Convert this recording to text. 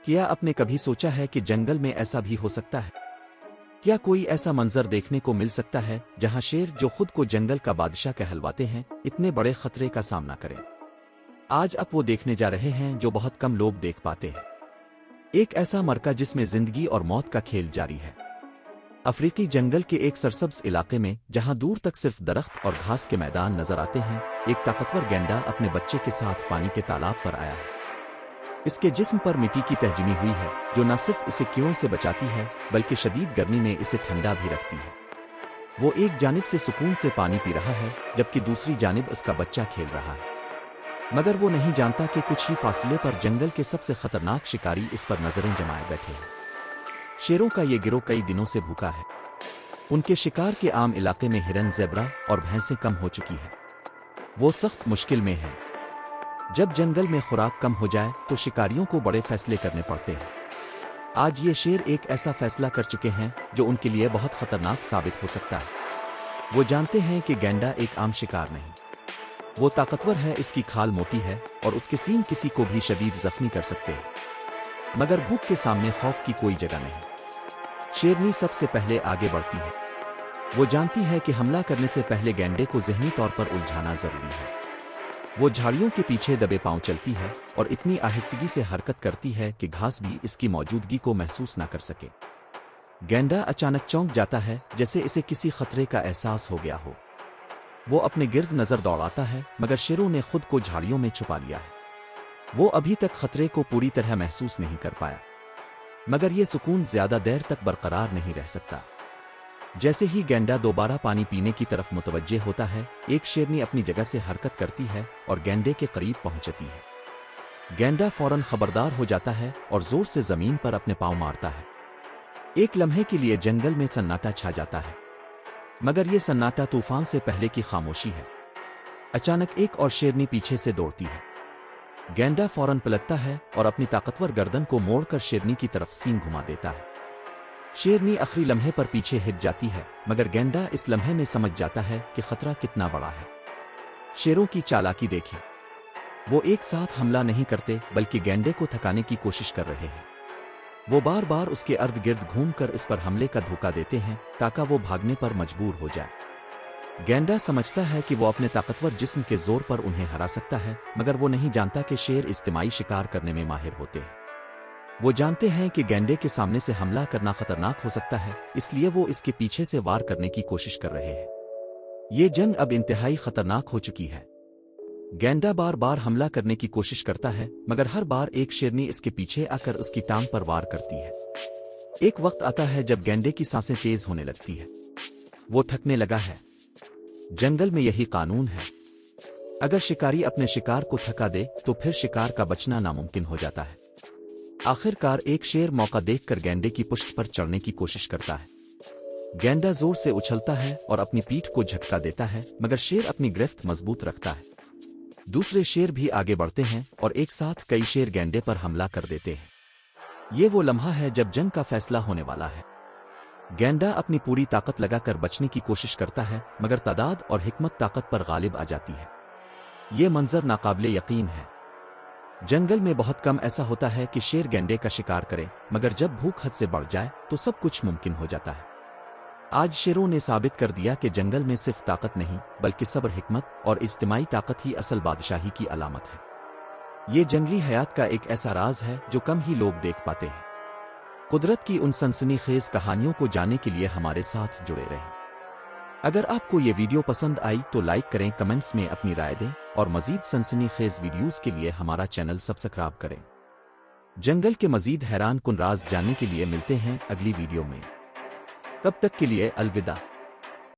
کیا आपने कभी सोचा है कि जंगल में ऐसा भी हो सकता है? क्या कोई ऐसा मंजर देखने को मिल सकता है जहां शेर जो खुद को जंगल का बादशाह कहलवाते हैं इतने बड़े खतरे का सामना करें? आज आप वो देखने जा रहे हैं जो बहुत कम लोग देख पाते हैं। एक ऐसा मरका जिसमें जिंदगी और मौत का खेल जारी है। अफ्रीकी जंगल के एक सरसब्ज इलाके में जहां दूर तक सिर्फ दरख्त और घास के मैदान नजर आते हैं, एक ताकतवर गैंडा अपने बच्चे के साथ पानी के तालाब पर आया है। इसके जिस्म पर मिट्टी की तह जमी हुई है जो न सिर्फ इसे कीड़ों से बचाती है बल्कि शदीद गर्मी में इसे ठंडा भी रखती है। वो एक जानिब से सुकून से पानी पी रहा है जबकि दूसरी जानिब उसका बच्चा खेल रहा है, मगर वो नहीं जानता कि कुछ ही फासले पर जंगल के सबसे खतरनाक शिकारी इस पर नजरें जमाए बैठे हैं। शेरों का ये गिरोह कई दिनों से भूखा है। उनके शिकार के आम इलाके में हिरन, ज़ेब्रा और भैंसें कम हो चुकी है। वो सख्त मुश्किल में है। जब जंगल में खुराक कम हो जाए तो शिकारियों को बड़े फैसले करने पड़ते हैं। आज ये शेर एक ऐसा फैसला कर चुके हैं जो उनके लिए बहुत खतरनाक साबित हो सकता है। वो जानते हैं कि गैंडा एक आम शिकार नहीं, वो ताकतवर है, इसकी खाल मोटी है और उसके सींग किसी को भी शदीद जख्मी कर सकते हैं। मगर भूख के सामने खौफ की कोई जगह नहीं। शेरनी सबसे पहले आगे बढ़ती है। वो जानती है कि हमला करने से पहले गैंडे को ज़हनी तौर पर उलझाना जरूरी है। वो झाड़ियों के पीछे दबे पांव चलती है और इतनी आहिस्तगी से हरकत करती है कि घास भी इसकी मौजूदगी को महसूस ना कर सके। गैंडा अचानक चौंक जाता है जैसे इसे किसी खतरे का एहसास हो गया हो। वो अपने गिर्द नजर दौड़ाता है मगर शेरों ने खुद को झाड़ियों में छुपा लिया है। वो अभी तक खतरे को पूरी तरह महसूस नहीं कर पाया, मगर ये सुकून ज्यादा देर तक बरकरार नहीं रह सकता। जैसे ही गैंडा दोबारा पानी पीने की तरफ मुतवज्जे होता है, एक शेरनी अपनी जगह से हरकत करती है और गैंडे के करीब पहुंचती है। गैंडा फौरन खबरदार हो जाता है और जोर से जमीन पर अपने पांव मारता है। एक लम्हे के लिए जंगल में सन्नाटा छा जाता है, मगर यह सन्नाटा तूफान से पहले की खामोशी है। अचानक एक और शेरनी पीछे से दौड़ती है। गैंडा फौरन पलटता है और अपनी ताकतवर गर्दन को मोड़कर शेरनी की तरफ सींग घुमा देता है। शेरनी आखिरी लम्हे पर पीछे हिट जाती है, मगर गैंडा इस लम्हे में समझ जाता है कि खतरा कितना बड़ा है। शेरों की चालाकी देखिए, वो एक साथ हमला नहीं करते बल्कि गैंडे को थकाने की कोशिश कर रहे हैं। वो बार बार उसके अर्ध गिर्द घूमकर इस पर हमले का धोखा देते हैं ताकि वो भागने पर मजबूर हो जाए। गैंडा समझता है कि वो अपने ताकतवर जिस्म के जोर पर उन्हें हरा सकता है, मगर वो नहीं जानता कि शेर इज्तिमाई शिकार करने में माहिर होते हैं। वो जानते हैं कि गैंडे के सामने से हमला करना खतरनाक हो सकता है, इसलिए वो इसके पीछे से वार करने की कोशिश कर रहे हैं। ये जंग अब इंतहाई खतरनाक हो चुकी है। गैंडा बार बार हमला करने की कोशिश करता है, मगर हर बार एक शेरनी इसके पीछे आकर उसकी टांग पर वार करती है। एक वक्त आता है जब गैंडे की सांसें तेज होने लगती है। वो थकने लगा है। जंगल में यही कानून है, अगर शिकारी अपने शिकार को थका दे तो फिर शिकार का बचना नामुमकिन हो जाता है। आखिरकार एक शेर मौका देखकर गैंडे की पुश्त पर चढ़ने की कोशिश करता है। गैंडा जोर से उछलता है और अपनी पीठ को झटका देता है, मगर शेर अपनी गिरफ्त मजबूत रखता है। दूसरे शेर भी आगे बढ़ते हैं और एक साथ कई शेर गैंडे पर हमला कर देते हैं। ये वो लम्हा है जब जंग का फैसला होने वाला है। गैंडा अपनी पूरी ताकत लगाकर बचने की कोशिश करता है, मगर तादाद और हिकमत ताकत पर गालिब आ जाती है। ये मंजर नाकाबिले यकीन है। जंगल में बहुत कम ऐसा होता है कि शेर गैंडे का शिकार करे, मगर जब भूख हद से बढ़ जाए तो सब कुछ मुमकिन हो जाता है। आज शेरों ने साबित कर दिया कि जंगल में सिर्फ ताकत नहीं बल्कि सब्र, हिकमत और इज्तिमाई ताकत ही असल बादशाही की अलामत है। ये जंगली हयात का एक ऐसा राज है जो कम ही लोग देख पाते हैं। कुदरत की उन सनसनीखेज कहानियों को जानने के लिए हमारे साथ जुड़े रहें। अगर आपको ये वीडियो पसंद आई तो लाइक करें, कमेंट्स में अपनी राय दें और मजीद सनसनीखेज वीडियोस के लिए हमारा चैनल सब्सक्राइब करें। जंगल के मजीद हैरान कुन राज जानने के लिए मिलते हैं अगली वीडियो में। तब तक के लिए अलविदा।